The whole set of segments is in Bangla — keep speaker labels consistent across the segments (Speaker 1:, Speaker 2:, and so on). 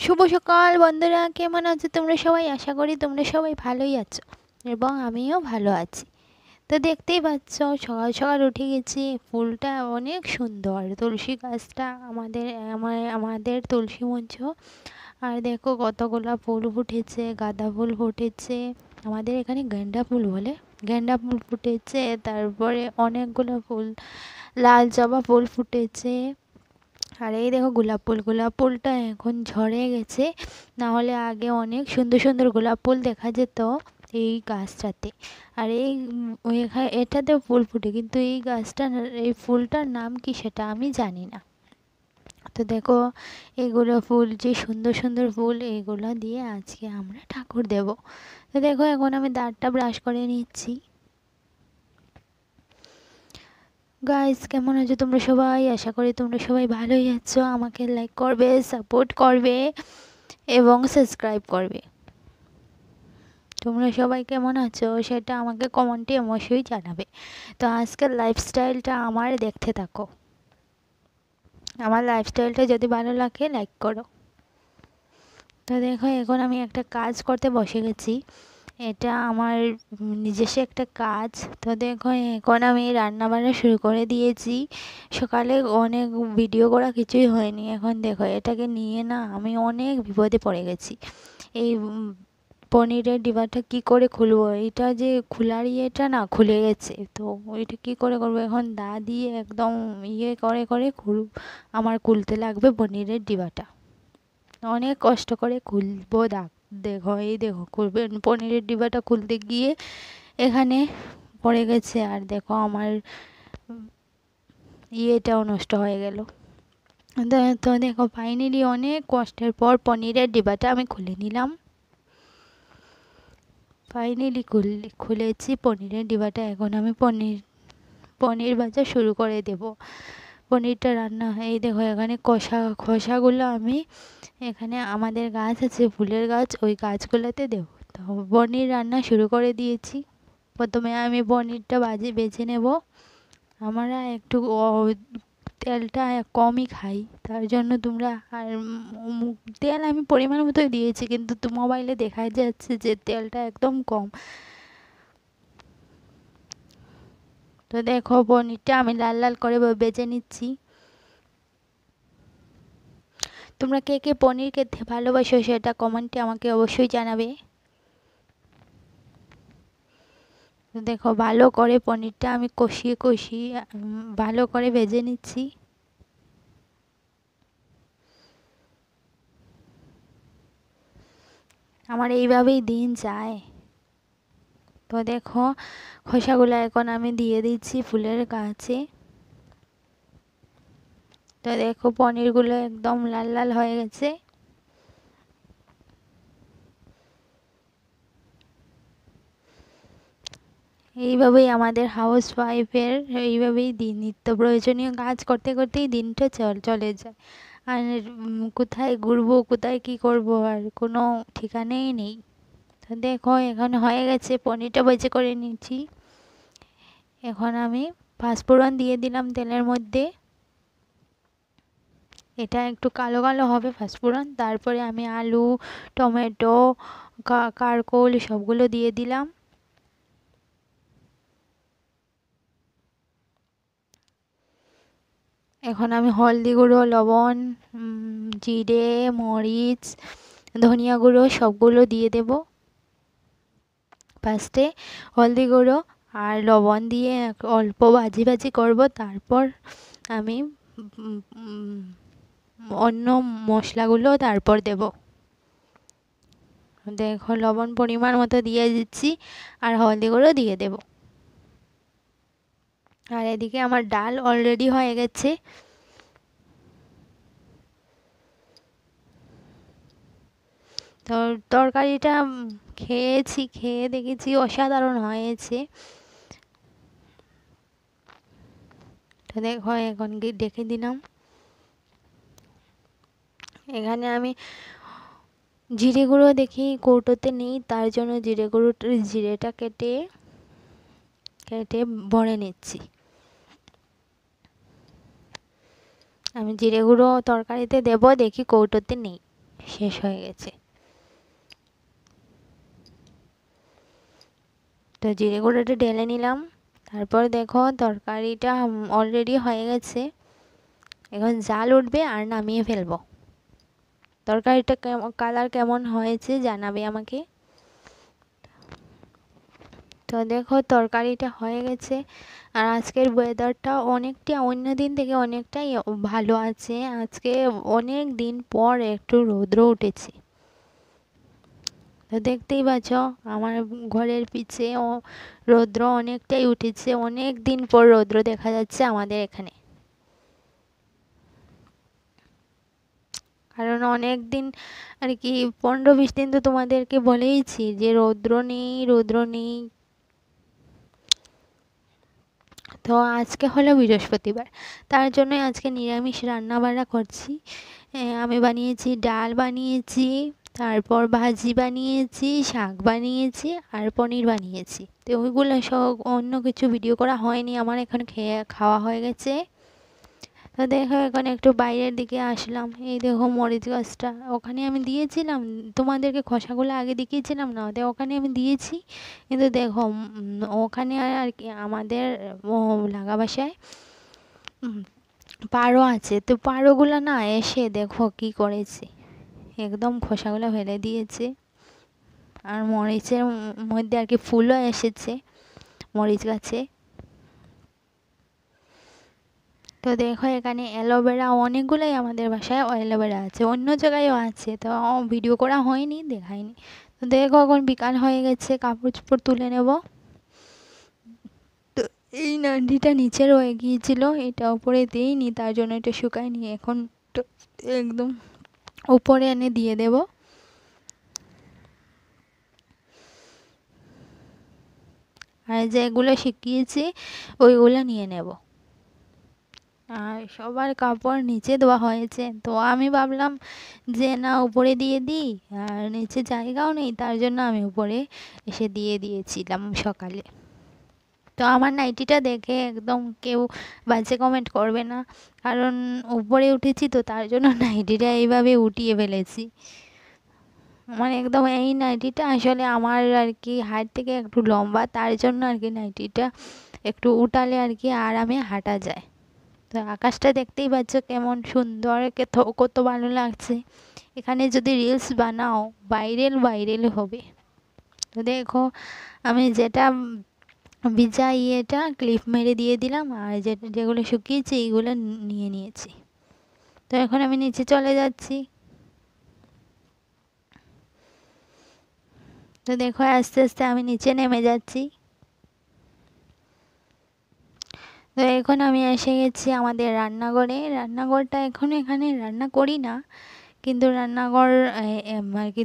Speaker 1: শুভ সকাল বন্ধুরা, কেমন আছো তোমরা সবাই? আশা করি তোমরা সবাই ভালোই আছো এবং আমিও ভালো আছি। তো দেখতেই পাচ্ছ, সকাল সকাল উঠে গেছি। ফুলটা অনেক সুন্দর, তুলসী গাছটা আমাদের তুলসী মঞ্চ। আর দেখো কতগুলা ফুল ফুটেছে, গাঁদা ফুল ফুটেছে, আমাদের এখানে গেন্দা ফুল বলে, গেন্দা ফুল ফুটেছে, তারপরে অনেকগুলো ফুল, লাল জবা ফুল ফুটেছে। আর এই দেখো গোলাপ ফুল, গোলাপ ফুলটা এখন ঝরে গেছে, না হলে আগে অনেক সুন্দর সুন্দর গোলাপ ফুল দেখা যেত এই গাছটাতে। আর এটাতে ফুল ফুটে, কিন্তু এই গাছটা, এই ফুলটার নাম কি সেটা আমি জানি না। তো দেখো এইগুলো ফুল, যে সুন্দর সুন্দর ফুল, এইগুলো দিয়ে আজকে আমরা ঠাকুর দেব। তো দেখো এখন আমি দাঁতটা ব্রাশ করে নিচ্ছি। গাইস, কেমন আছো তোমরা সবাই? আশা করি তোমরা সবাই ভালোই আছো। আমাকে লাইক করবে, সাপোর্ট করবে এবং সাবস্ক্রাইব করবে। তোমরা সবাই কেমন আছো সেটা আমাকে কমেন্টে অবশ্যই জানাবে। তো আজকের লাইফস্টাইলটা আমার দেখতে থাকো। আমার লাইফস্টাইলটা যদি ভালো লাগে লাইক করো। তো দেখো এখন আমি একটা কাজ করতে বসে গেছি। এটা আমার নিজস্ব একটা কাজ। তো দেখো এখন আমি রান্না বান্না শুরু করে দিয়েছি। সকালে অনেক ভিডিও করা কিছুই হয়নি। এখন দেখো এটাকে নিয়ে না আমি অনেক বিপদে পড়ে গেছি। এই পনিরের ডিবাটা কি করে খুলবো? এটা যে খোলার ইয়েটা না খুলে গেছে, তো ওইটা কি করে করবো? এখন দা দিয়ে একদম ইয়ে করে করে আমার খুলতে লাগবে পনিরের ডিবাটা। অনেক কষ্ট করে খুলবো। দেখো এই দেখো খুলবে পনিরের ডিবাটা খুলতে গিয়ে এখানে পড়ে গেছে। আর দেখো আমার ইয়েটাও নষ্ট হয়ে গেল। তো দেখো ফাইনালি অনেক কষ্টের পর পনিরের ডিবাটা আমি খুলে নিলাম। ফাইনালি খুলেছি পনিরের ডিবাটা। এখন আমি পনির ভাজা শুরু করে দেব। পনিরটা রান্না, এই দেখো এখানে খোসাগুলো আমি, এখানে আমাদের গাছ আছে ফুলের গাছ, ওই গাছগুলোতে দেবো। তো পনির রান্না শুরু করে দিয়েছি। প্রথমে আমি পনিরটা বেছে নেব। আমরা একটু তেলটা কমই খাই, তার জন্য তোমরা, আর তেল আমি পরিমাণ মতোই দিয়েছি, কিন্তু মোবাইলে দেখা যাচ্ছে যে তেলটা একদম কম। তো দেখো পনিরটা আমি লাল লাল করে বেজে নিচ্ছি। তোমরা কে কে পনির খেতে ভালোবাসো সেটা কমেন্টে আমাকে অবশ্যই জানাবে। তো দেখো ভালো করে পনিরটা আমি কষিয়ে কষিয়ে ভালো করে ভেজে নিচ্ছি। আমার এইভাবেই দিন যায়। তো দেখো খোসাগুলো এখন আমি দিয়ে দিচ্ছি ফুলের গাছে। তো দেখো পনিরগুলো একদম লাল লাল হয়ে গেছে। এইভাবেই আমাদের হাউস ওয়াইফের, এইভাবেই নিত্য প্রয়োজনীয় কাজ করতে করতেই দিনটা চলে যায়। আর কোথায় ঘুরবো, কোথায় কি করব, আর কোনো ঠিকানাই নেই। তো দেখো এখন হয়ে গেছে, পনিরটা ভেজে করে নিচ্ছি। এখন আমি পাঁচফোড়ন দিয়ে দিলাম তেলের মধ্যে। এটা একটু কালো কালো হবে পাঁচফোড়ন। তারপরে আমি আলু, টমেটো, কারকোল সবগুলো দিয়ে দিলাম। এখন আমি হলদি গুঁড়ো, লবণ, জিরে, মরিচ, ধনিয়া গুঁড়ো সবগুলো দিয়ে দেব। ফার্স্টে হলদি গুঁড়ো আর লবণ দিয়ে অল্প ভাজি ভাজি করব, তারপর আমি অন্য মশলাগুলো তারপর দেব। দেখো লবণ পরিমাণ মতো দিয়ে দিচ্ছি আর হলদি গুঁড়ো দিয়ে দেব। আর এদিকে আমার ডাল অলরেডি হয়ে গেছে। তো তরকারিটা খেয়েছি, খেয়ে দেখেছি অসাধারণ হয়েছে। তো দেখো এখন ডেকে দিলাম। এখানে আমি জিরে গুঁড়ো দেখি কৌটোতে নেই, তার জন্য জিরেটা কেটে কেটে ভরে নিচ্ছি। আমি জিরে গুঁড়ো তরকারিতে দেব, দেখি কৌটোতে নেই, শেষ হয়ে গেছে। তো জিরে গুঁড়োটা ঢেলে নিলাম। তারপর দেখো তরকারিটা অলরেডি হয়ে গেছে। এখন জাল উঠবে আর নামিয়ে ফেলবো। তরকারিটা কালার কেমন হয়েছে জানাবে আমাকে। তো দেখো তরকারিটা হয়ে গেছে। আর আজকের ওয়েদারটা অনেকটা অন্য দিন থেকে অনেকটাই ভালো আছে। আজকে অনেক দিন পর একটু রৌদ্র উঠেছে। তো দেখতেই পাচ্ছ আমার ঘরের পিছে রৌদ্র অনেকটাই উঠেছে। অনেক দিন পর রৌদ্র দেখা যাচ্ছে আমাদের এখানে। কারণ অনেক দিন আর কি 15-20 দিন তো তোমাদেরকে বলেইছি যে রৌদ্র নেই, রৌদ্র নেই। তো আজকে হলো বৃহস্পতিবার, তার জন্য আজকে নিরামিষ রান্না বান্না করছি। আমি বানিয়েছি ডাল বানিয়েছি, তারপর ভাজি বানিয়েছি, শাক বানিয়েছি আর পনির বানিয়েছি। তো ওইগুলো সব অন্য কিছু ভিডিও করা হয়নি আমার। এখন খাওয়া হয়ে গেছে। তো দেখো এখন একটু বাইরের দিকে আসলাম। এই দেখো মরিচ গাছটা ওখানে আমি দিয়েছিলাম, তোমাদেরকে খোসাগুলো আগে দেখিয়েছিলাম না, তো ওখানে আমি দিয়েছি। কিন্তু দেখো ওখানে আর কি আমাদের লাগা বাসায় পারো আছে। তো পারোগুলো না এসে দেখো কি করেছে, একদম খোসাগুলো ফেলে দিয়েছে। আর মরিচের মধ্যে আর কি ফুলও এসেছে মরিচ গাছে। তো দেখো এখানে অ্যালোভেরা অনেকগুলোই আমাদের বাসায় অ্যালোভেরা আছে, অন্য জায়গায়ও আছে, তো ভিডিও করা হয়নি, দেখায়নি। তো দেখো এখন বিকাল হয়ে গেছে, কাপড় চোপড় তুলে নেব। তো এই নাইটিটা নিচে রয়ে গিয়েছিল, এটা উপরে দিইনি, তার জন্য এটা শুকায়নি। এখন তো একদম উপরে এনে দিয়ে দেব। আর যেগুলো শিখিয়েছি ওইগুলো নিয়ে নেব। আর সবার কাপড় নিচে দেওয়া হয়েছে, তো আমি ভাবলাম যে না উপরে দিয়ে দিই, আর নিচে জায়গাও নেই, তার জন্য আমি উপরে এসে দিয়ে দিয়েছিলাম সকালে। তো আমার নাইটিটা দেখে একদম কেউ বাজে কমেন্ট করবে না, কারণ উপরে উঠেছি তো তার জন্য নাইটিটা এইভাবে উঠিয়ে ফেলেছি। মানে একদম এই নাইটিটা আসলে আমার আর কি হাইট থেকে একটু লম্বা, তার জন্য আর কি নাইটিটা একটু উঠালে আর কি আরামে হাঁটা যায়। তো আকাশটা দেখতেই পাচ্ছ কেমন সুন্দর, কত ভালো লাগছে। এখানে যদি রিলস বানাও ভাইরাল ভাইরাল হবে। তো দেখো আমি যেটা ভিজা ইয়েটা ক্লিপ মেরে দিয়ে দিলাম, আর যেগুলো শুকিয়েছে এইগুলো নিয়ে নিয়েছি। তো এখন আমি নিচে চলে যাচ্ছি। তো দেখো আস্তে আস্তে আমি নিচে নেমে যাচ্ছি। তো এখন আমি এসে গেছি আমাদের রান্নাঘরে। রান্নাঘরটা এখন এখানে রান্না করি না, কিন্তু রান্নাঘর আর কি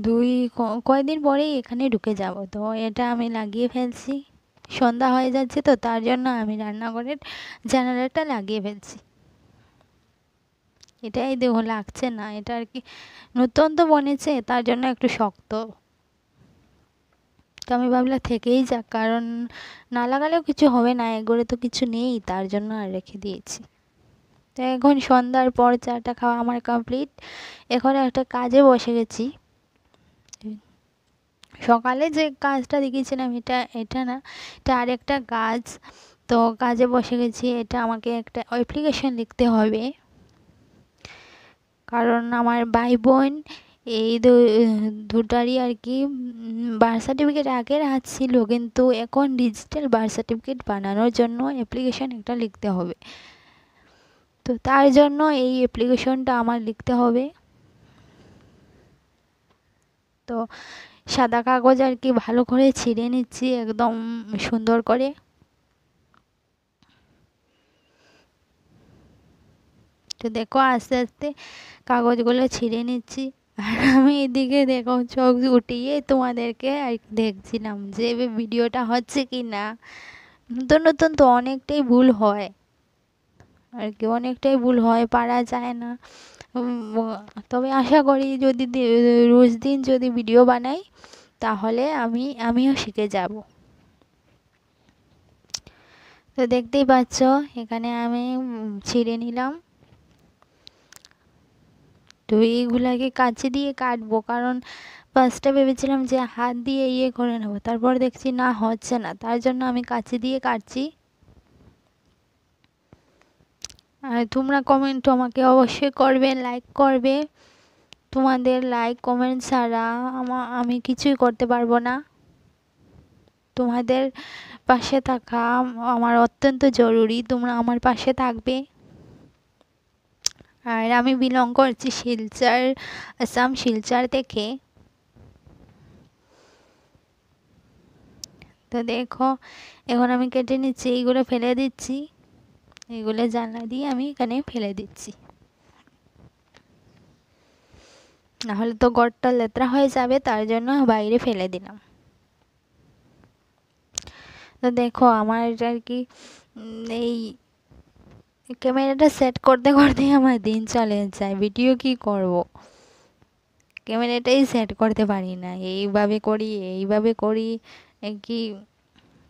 Speaker 1: কয়েকদিন পরেই এখানে ঢুকে যাব। তো এটা আমি লাগিয়ে ফেলছি, সন্ধ্যা হয়ে যাচ্ছে তো তার জন্য আমি রান্নাঘরের জানালাটা লাগিয়ে ফেলছি। এটাই দেখো লাগছে না, এটা আর কি নতুন তো বনেছে তার জন্য একটু শক্ত। তো আমি ভাবলাম থেকেই যাক, কারণ না লাগালেও কিছু হবে না, এগোরে তো কিছু নেই, তার জন্য আর রেখে দিয়েছি। তো এখন সন্ধ্যার পর চাটা খাওয়া আমার কমপ্লিট। এখন একটা কাজে বসে গেছি। সকালে যে কাজটা দেখিয়েছিলাম এটা এটা না, এটা আরেকটা কাজ। তো কাজে বসে গেছি, এটা আমাকে একটা অ্যাপ্লিকেশন লিখতে হবে। কারণ আমার ভাই বোন এই দুটারই আর কি বার্থ সার্টিফিকেট আগের হাত ছিল, কিন্তু এখন ডিজিটাল বার্থ সার্টিফিকেট বানানোর জন্য অ্যাপ্লিকেশন একটা লিখতে হবে। তো তার জন্য এই অ্যাপ্লিকেশনটা আমার লিখতে হবে। তো সাদা কাগজ আর কি ভালো করে ছিঁড়ে নিচ্ছি একদম সুন্দর করে। তো দেখো আস্তে আস্তে কাগজগুলো ছিঁড়ে নিচ্ছি। আর আমি এদিকে দেখো চোখ উঠিয়ে তোমাদেরকে আর কি দেখছিলাম যে ভিডিওটা হচ্ছে কি না। নতুন নতুন তো অনেকটাই ভুল হয় আর কি, অনেকটাই ভুল হয়, পারা যায় না। তবে আশা করি যদি রোজ দিন যদি ভিডিও বানাই তাহলে আমিও শিখে যাব। তো দেখতেই পাচ্ছ এখানে আমি ছিঁড়ে নিলাম। তো তো এইগুলাকে কাঁচি দিয়ে কাটবো, কারণ ফার্স্টে ভেবেছিলাম যে হাত দিয়ে করে নেবো, তারপর দেখছি না হচ্ছে না, তার জন্য আমি কাঁচি দিয়ে কাটছি। আর তোমরা কমেন্ট আমাকে অবশ্যই করবে, লাইক করবে। তোমাদের লাইক কমেন্ট ছাড়া আমি কিছুই করতে পারবো না। তোমাদের পাশে থাকা আমার অত্যন্ত জরুরি, তোমরা আমার পাশে থাকবে। আর আমি বিলং করছি শিলচর, আসাম শিলচর থেকে। তো দেখো এখন আমি কেটে নিচ্ছি, এইগুলো ফেলে দিচ্ছি, এইগুলো জানলা দিয়ে আমি এখানে ফেলে দিচ্ছি, নাহলে তো ঘরটা লেত্রা হয়ে যাবে, তার জন্য বাইরে ফেলে দিলাম। তো দেখো আমার আর কি এই ক্যামেরাটা সেট করতে করতে আমার দিন চলে যায়, ভিডিও কি করব, ক্যামেরাটাই সেট করতে পারি না, এইভাবে করি কি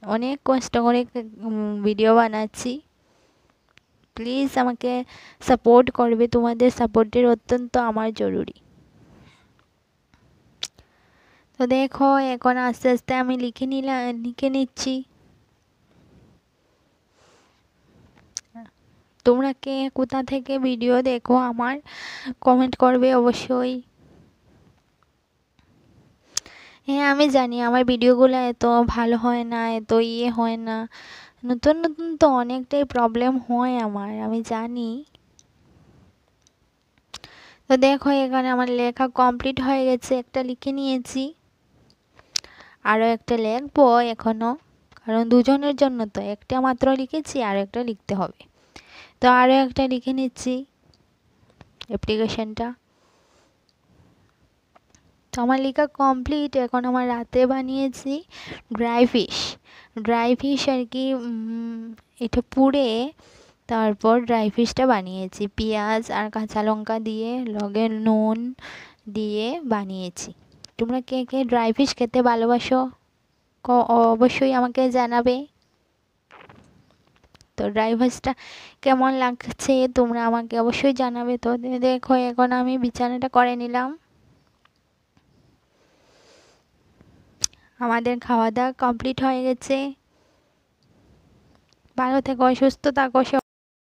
Speaker 1: অনেক কষ্ট করে ভিডিও বানাচ্ছি। প্লিজ আমাকে সাপোর্ট করবে, তোমাদের সাপোর্টের অত্যন্ত আমার জরুরি। তো দেখো এখন আস্তে আস্তে আমি লিখে নিচ্ছি। তোমরা কে কোথা থেকে ভিডিও দেখো আমার কমেন্ট করবে অবশ্যই। হ্যাঁ আমি জানি আমার ভিডিওগুলো এত ভালো হয় না, এত হয় না, নতুন নতুন তো অনেকটাই প্রবলেম হয় আমার, আমি জানি। তো দেখো এখানে আমার লেখা কমপ্লিট হয়ে গেছে, একটা লিখে নিয়েছি, আরও একটা লিখবো এখনো, কারণ দুজনের জন্য তো একটা মাত্র লিখেছি, আরও একটা লিখতে হবে। তো আরও একটা লিখে নিচ্ছি অ্যাপ্লিকেশনটা। তো আমার লেখা কমপ্লিট। এখন আমার রাতে বানিয়েছি ড্রাই ফিশ আর কি, এটা পুড়ে তারপর ড্রাই ফিশটা বানিয়েছি, পেঁয়াজ আর কাঁচা লঙ্কা দিয়ে লগে নুন দিয়ে বানিয়েছি। তোমরা কে কে ড্রাই ফিশ খেতে ভালোবাসো অবশ্যই আমাকে জানাবে। তো ড্রাই ফিশটা কেমন লাগছে তোমরা আমাকে অবশ্যই জানাবে। তো দেখো এখন আমি বিছানাটা করে নিলাম। আমাদের খাওয়া দাওয়া কমপ্লিট হয়ে গেছে। ভালো থেকো, সুস্থ থাকো।